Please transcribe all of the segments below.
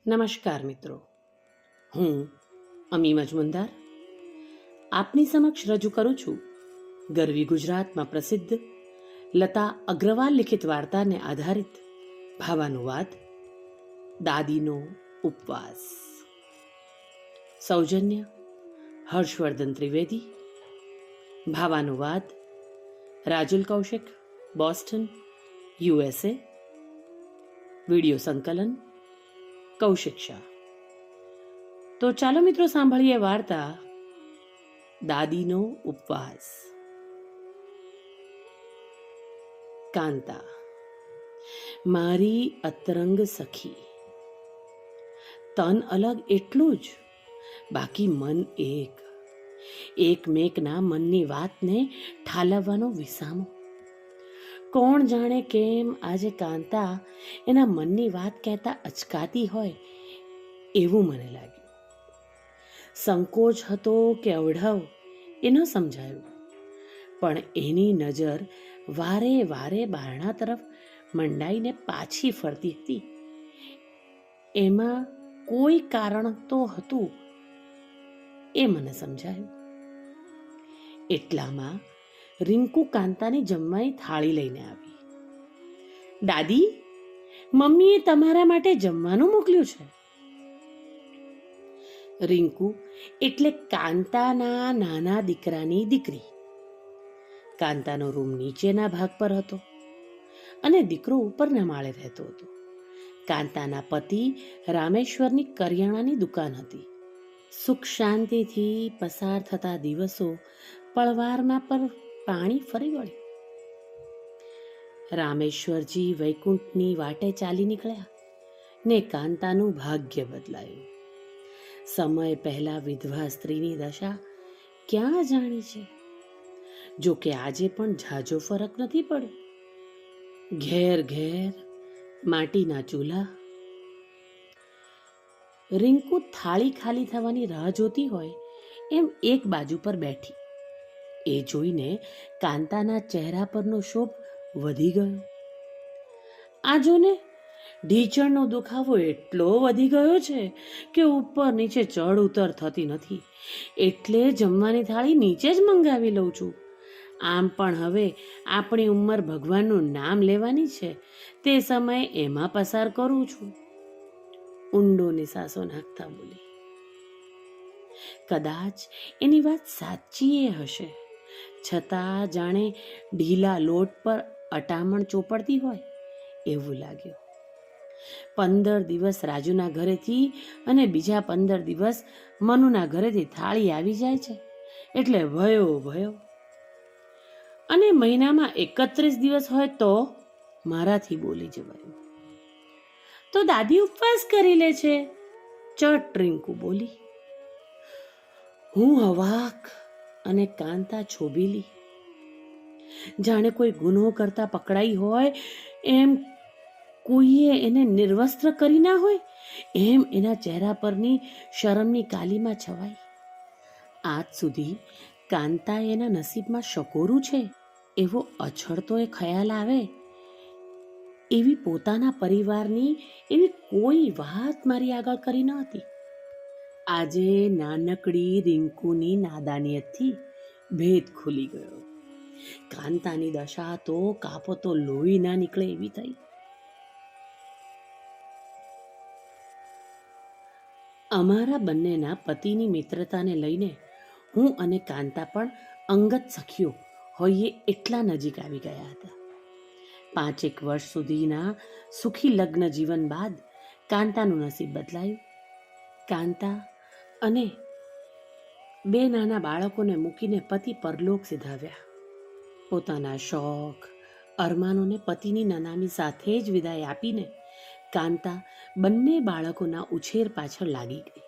નમસ્કાર મિત્રો, હું અમી મજમુનદાર આપની સમક્ષ રજૂ કરું છું ગરવી ગુજરાતમાં પ્રસિદ્ધ લતા અગ્રવાલ લિખિત વાર્તાને આધારિત ભાવાનુવાદ દાદીનો ઉપવાસ. સૌજન્ય હર્ષવર્ધન ત્રિવેદી. ભાવાનુવાદ Rajul Kaushik, Boston, USA. Video સંકલન કૌશિક શાહ. તો ચાલો મિત્રો સાંભળીએ વાર્તા દાદીનો ઉપવાસ. કાંતા, મારી અતરંગ સખી. તન અલગ એટલું જ, બાકી મન એક. એકમેકના મનની વાતને ઠાલવવાનો વિસામો. કોણ જાણે કેમ આજે કાંતા એના મનની વાત કહેતા અચકાતી હોય એવું મને લાગ્યું. સંકોચ હતો કે અવઢવ એ ન સમજાયું, પણ એની નજર વારે વારે બારણા તરફ મંડાઈને પાછી ફરતી હતી. એમાં કોઈ કારણ તો હતું, એ મને સમજાયું. એટલામાં રિંકુ કાંતાની જમવાની થાળી લઈને આવી. દાદી, મમ્મીએ તમારા માટે જમવાનું મોકલ્યું છે. રિંકુ એટલે કાંતાના નાના દીકરાની દીકરી. કાંતાનો રૂમ નીચેના ભાગ પર હતો અને દીકરો ઉપરના માળે રહેતો હતો. કાંતાના પતિ રામેશ્વરની કરિયાણાની દુકાન હતી. સુખ શાંતિથી પસાર થતા દિવસો પળવારમાં પર પાણી ફરી વળ્યું. રામેશ્વરજી વૈકુંઠની વાટે ચાલી નીકળ્યા ને કાંતાનું ભાગ્ય બદલાયું. સમય પહેલા વિધવા સ્ત્રીની દશા ક્યાં જાણી છે? જો કે આજે પણ ઝાઝો ફરક નથી પડ્યો. ઘેર ઘેર માટીના ચૂલા. રિંકુ થાળી ખાલી થવાની રાહ જોતી હોય એમ એક બાજુ પર બેઠી. એ જોઈને કાંતાના ચહેરા પરનો શોભ વધી ગયો. આ જોને, ઢીચણનો દુખાવો એટલો વધી ગયો છે કે ઉપર નીચે ચડ ઉતર થતી નથી, એટલે જમવાની થાળી નીચે જ મંગાવી લઉં છું. આમ પણ હવે આપણી ઉંમર ભગવાનનું નામ લેવાની છે, તે સમયે એમાં પસાર કરું છું. ઊંડો નિસાસો નાખતા બોલી. કદાચ એની વાત સાચી એ હશે, છતાં જાણે ઢીલા લોટ પર અટામણ ચોપડતી હોય એવું લાગ્યું. 15 દિવસ રાજુના ઘરેથી અને બીજા 15 દિવસ મનુના ઘરેથી થાળી આવી જાય છે એટલે ભયો. અને મહિનામાં 31 દિવસ હોય તો મારાથી બોલી જવાયું. તો દાદી ઉપવાસ કરી લે છે, ચટ રિંકુ બોલી. હું અવાક અને કાંતા છોબીલી. જાણે કોઈ ગુનો કરતા પકડાઈ હોય એમ, કોઈએ એને નિર્વસ્ત્ર કરી ના હોય એમ એના ચહેરા પરની શરમની કાલીમાં છવાઈ. આજ સુધી કાંતા એના નસીબમાં શકોરું છે એવો અછડતો એ ખ્યાલ આવે એવી પોતાના પરિવારની એવી કોઈ વાત મારી આગળ કરી ન હતી. આજે નાનકડી રિંકુની નાદાનિયતથી ભેદ ખુલી ગયો. કાંતાની દશા તો કાપો તો લોહી ના નીકળે એવી થઈ. અમારા બંનેના પતિની મિત્રતાને લઈને હું અને કાંતા પણ અંગત સખીઓ હોઈએ એટલા નજીક આવી ગયા હતા. 5 વર્ષ સુધીના સુખી લગ્ન જીવન બાદ કાંતાનું નસીબ બદલાયું. કાંતા અને 2 નાના બાળકોને મૂકીને પતિ પરલોક સિધાવ્યા. પોતાના શોખ અરમાનોને પતિની નનામી સાથે જ વિદાય આપીને કાંતા બંને બાળકોના ઉછેર પાછળ લાગી ગઈ.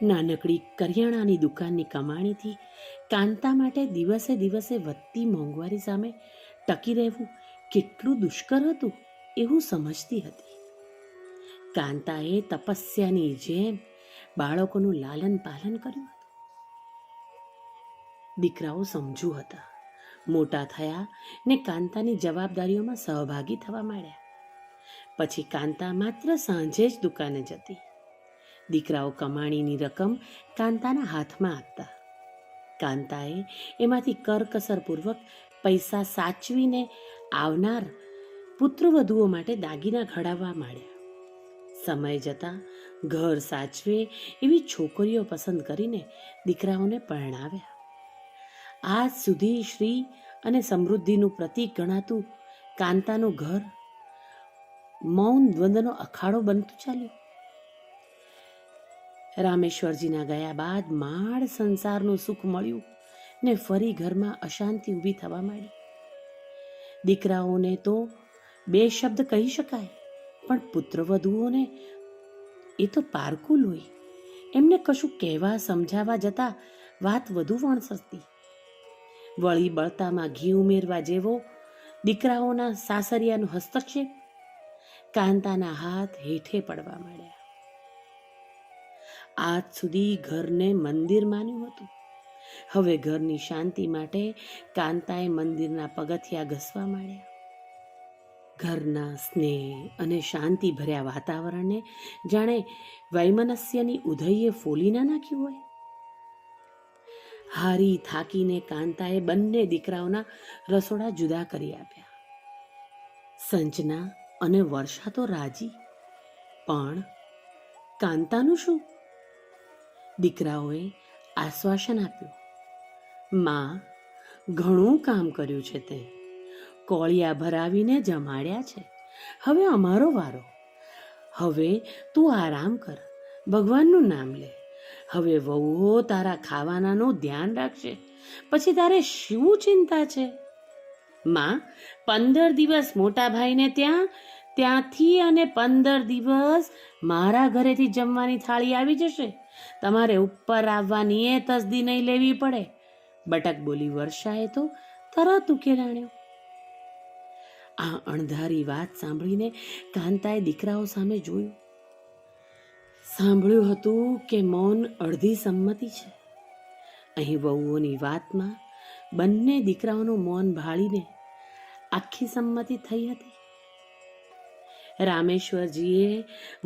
નાનકડી કરિયાણાની દુકાનની કમાણીથી કાંતા માટે દિવસે દિવસે વધતી મોંઘવારી સામે ટકી રહેવું કેટલું દુષ્કર હતું એવું સમજતી હતી. કાંતાએ તપસ્યાની જેમ બાળકોનું લાલન પાલન કર્યું હતું. દીકરાઓ સમજુ હતા, મોટા થયા ને કાંતાની જવાબદારીઓમાં સહભાગી થવા માંડ્યા. પછી કાંતા માત્ર સાંજે જ દુકાને જતી. દીકરાઓ કમાણીની રકમ કાંતાના હાથમાં આપતા. કાંતાએ એમાંથી કરકસરપૂર્વક પૈસા સાચવીને આવનાર પુત્રવધુઓ માટે દાગીના ઘડાવવા માંડ્યા. સમય જતાં ઘર સાચવે એવી છોકરીઓ પસંદ કરીને દીકરાઓને પરણાવ્યા. આજ સુધી શ્રી અને સમૃદ્ધિનું પ્રતીક ગણાતું કાંતાનું ઘર મૌન દ્વંદ્વનો અખાડો બનતું ચાલ્યું. રામેશ્વરજીના ગયા બાદ માળ સંસારનું સુખ મળ્યું ને ફરી ઘરમાં અશાંતિ ઊભી થવા માંડી. દીકરાઓને તો બે શબ્દ કહી શકાય, પણ પુત્રવધુઓને એ તો પારકું લોહી. એમને કશું કહેવા સમજાવવા જતા વાત વધુ વણસતી. વળી બળતામાં ઘી ઉમેરવા જેવો દીકરાઓના સાસરિયાનો હસ્તક્ષેપ. કાંતાના હાથ હેઠે પડવા માંડ્યા. આજ સુધી ઘરને મંદિર માન્યું હતું. હવે ઘરની શાંતિ માટે કાંતાએ મંદિરના પગથિયા ઘસવા માંડ્યા. ઘરના સ્નેહ અને શાંતિ ભર્યા વાતાવરણને જાણે વૈમનસ્યની ઉધઈએ ફોલી ના નાખ્યું હોય. હારી થાકીને કાંતાએ બંને દીકરાઓના રસોડા જુદા કરી આપ્યા. સંજના અને વર્ષા તો રાજી, પણ કાંતાનું શું? દીકરાઓએ આશ્વાસન આપ્યું, માં, ઘણું કામ કર્યું છે તે, કોળિયા ભરાવીને જમાડ્યા છે, હવે અમારો વારો. હવે તું આરામ કર, ભગવાનનું નામ લે. હવે વહુઓ તારા ખાવાનાનું ધ્યાન રાખશે, પછી તારે શું ચિંતા છે? માં, 15 દિવસ મોટા ભાઈને ત્યાંથી અને 15 દિવસ મારા ઘરેથી જમવાની થાળી આવી જશે. તમારે ઉપર આવવાની એ તસદી નહીં લેવી પડે. બટક બોલી વર્ષાએ તો તરત ઉકેલાણ્યો. આ અણધારી વાત સાંભળીને કાંતાએ દીકરાઓ સામે જોયું. સાંભળ્યું હતું કે મૌન અડધી સંમતિ છે. અહીં વહુઓની વાતમાં બંને દીકરાઓનું મૌન ભાળીને આખી સંમતિ થઈ હતી. રામેશ્વરજીએ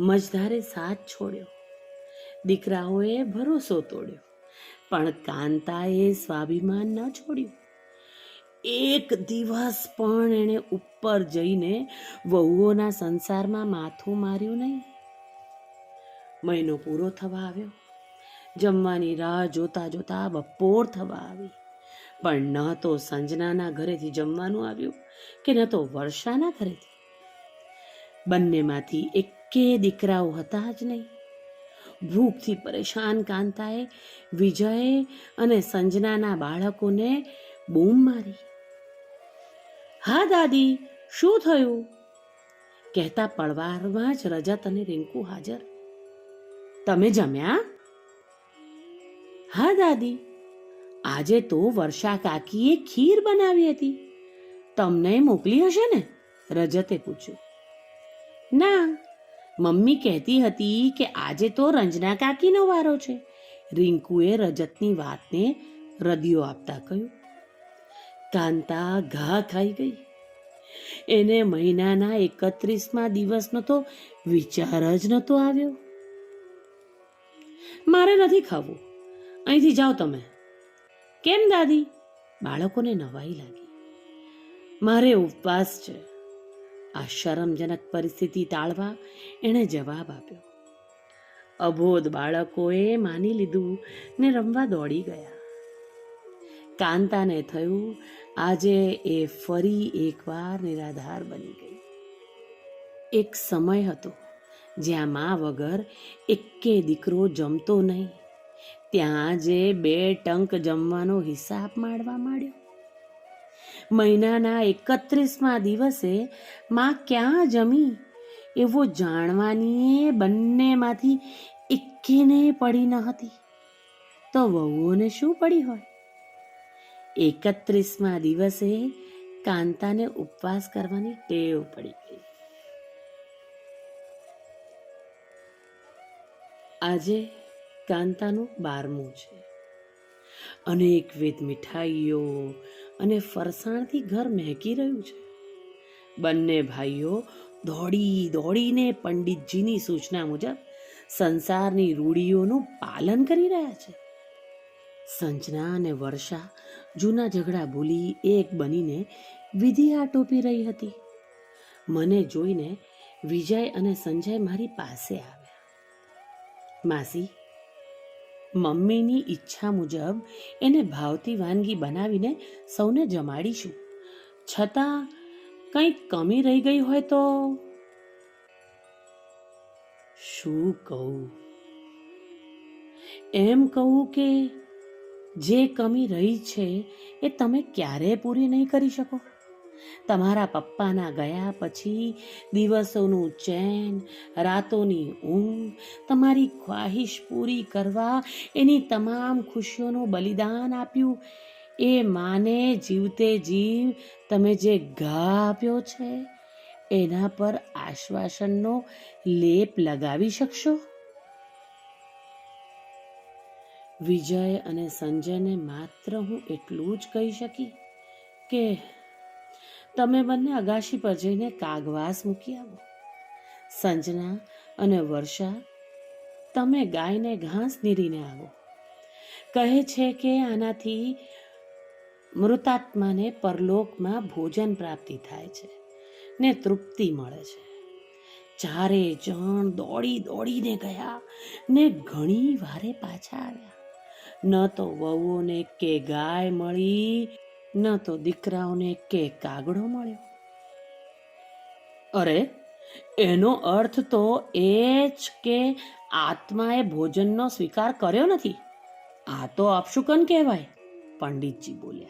મજધારે સાથ છોડ્યો, દીકરાઓએ ભરોસો તોડ્યો, પણ કાંતાએ સ્વાભિમાન ન છોડ્યું. એક દિવસ પણ એણે ઉપર જઈને વહુઓના સંસારમાં માથું માર્યું નહીં. મહિનો પૂરો થવા આવ્યો. જમવાની રાહ જોતા જોતા બપોર થવા આવી, પણ ન તો સંજનાના ઘરેથી જમવાનું આવ્યું કે ન તો વર્ષાના ઘરેથી. બંનેમાંથી એકે દીકરાઓ હતા જ નહીં. ભૂખથી પરેશાન કાંતાએ વિજય અને સંજનાના બાળકોને બૂમ મારી. હા દાદી, શું થયું? કહેતા પડવારમાં જ રજત અને રિંકુ હાજર. તમે જમ્યા? હા દાદી, આજે તો વર્ષા કાકીએ ખીર બનાવી હતી, તમને મોકલી હશે ને? રજતે પૂછ્યું. ના, મમ્મી કહેતી હતી કે આજે તો રંજના કાકીનો વારો છે. રિંકુએ રજતની વાતને રદિયો આપતા કહ્યું. કાંતા ઘા ખાઈ ગઈ. એને મહિનાના 31મા દિવસનો તો વિચાર જ નહોતો આવ્યો. મારે નથી ખાવું, અહીંથી જાઓ તમે. કેમ દાદી? બાળકોને નવાઈ લાગી. મારે ઉપવાસ છે. આ શરમજનક પરિસ્થિતિ ટાળવા એણે જવાબ આપ્યો. અબોધ બાળકોએ માની લીધું ને રમવા દોડી ગયા. કાંતાને થયું આજે એ ફરી એકવાર નિરાધાર બની ગઈ. એક સમય હતો જ્યાં મા વગર એકે દીકરો જમતો નહીં. ત્યાં જે 2 ટંક જમવાનો હિસાબ માંડવા માંડ્યો. મહિનાના 31મા દિવસે માં ક્યાં જમી એવું જાણવાની બંનેમાંથી એકેને પડી ન હતી, તો વહુઓને શું પડી હોય? 31મા દિવસે કાંતાને ઉપવાસ કરવાની ટેવ પડી ગઈ. આજે કાંતાનું 12મું છે. અનેકવિધ મીઠાઈઓ અને ફરસાણથી ઘર મહેકી રહ્યું છે. બંને ભાઈઓ દોડીને પંડિતજીની સૂચના મુજબ સંસારની રૂઢિઓનું પાલન કરી રહ્યા છે. સંજના અને વર્ષા જૂના ઝઘડા ભૂલી એક બનીને વિધિ આટોપી રહી હતી. મને જોઈને વિજય અને સંજય મારી પાસે આવ્યા. માસી, મમ્મીની ઈચ્છા મુજબ એને ભાવતી વાનગી બનાવીને સૌને જમાડીશું. છતાં કંઈક કમી રહી ગઈ હોય તો? શું કહું? એમ કહું કે જે કમી રહી છે એ તમે ક્યારેય પૂરી નહીં કરી શકો. તમારા પપ્પાના ગયા પછી દિવસોનું ચેન, રાતોની ઊંઘ, તમારી ખ્વાહિશ પૂરી કરવા એની તમામ ખુશીઓનું બલિદાન આપ્યું. એ માને જીવતે જીવ તમે જે ઘા આપ્યો છે એના પર આશ્વાસનનો લેપ લગાવી શકશો? વિજય અને સંજયને માત્ર હું એટલું જ કહી શકી કે તમે બંને અગાશી પર જઈને કાગવાસ મૂકી આવો. સંજના અને વર્ષા, તમે ગાયને ઘાસ નીરીને આવો. કહે છે કે આનાથી મૃતાત્માને પરલોકમાં ભોજન પ્રાપ્તિ થાય છે ને તૃપ્તિ મળે છે. ચારે જણ દોડી દોડીને ગયા ને ઘણી વારે પાછા આવ્યા. ન તો વહુઓને કે ગાય મળી, ન તો દીકરાઓને કે કાગડો મળ્યો. અરે, એનો અર્થ તો એ જ કે આત્માએ ભોજનનો સ્વીકાર કર્યો નથી. આ તો અપશુકન કહેવાય, પંડિતજી બોલ્યા.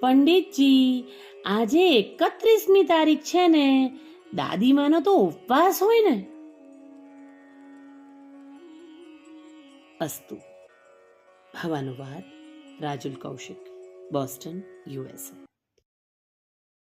પંડિતજી, આજે 31મી તારીખ છે ને, દાદીમાનો તો ઉપવાસ હોય ને. અસ્તુ. ભાવાનુવાદ રાજુલ કૌશિક, બોસ્ટન, USA.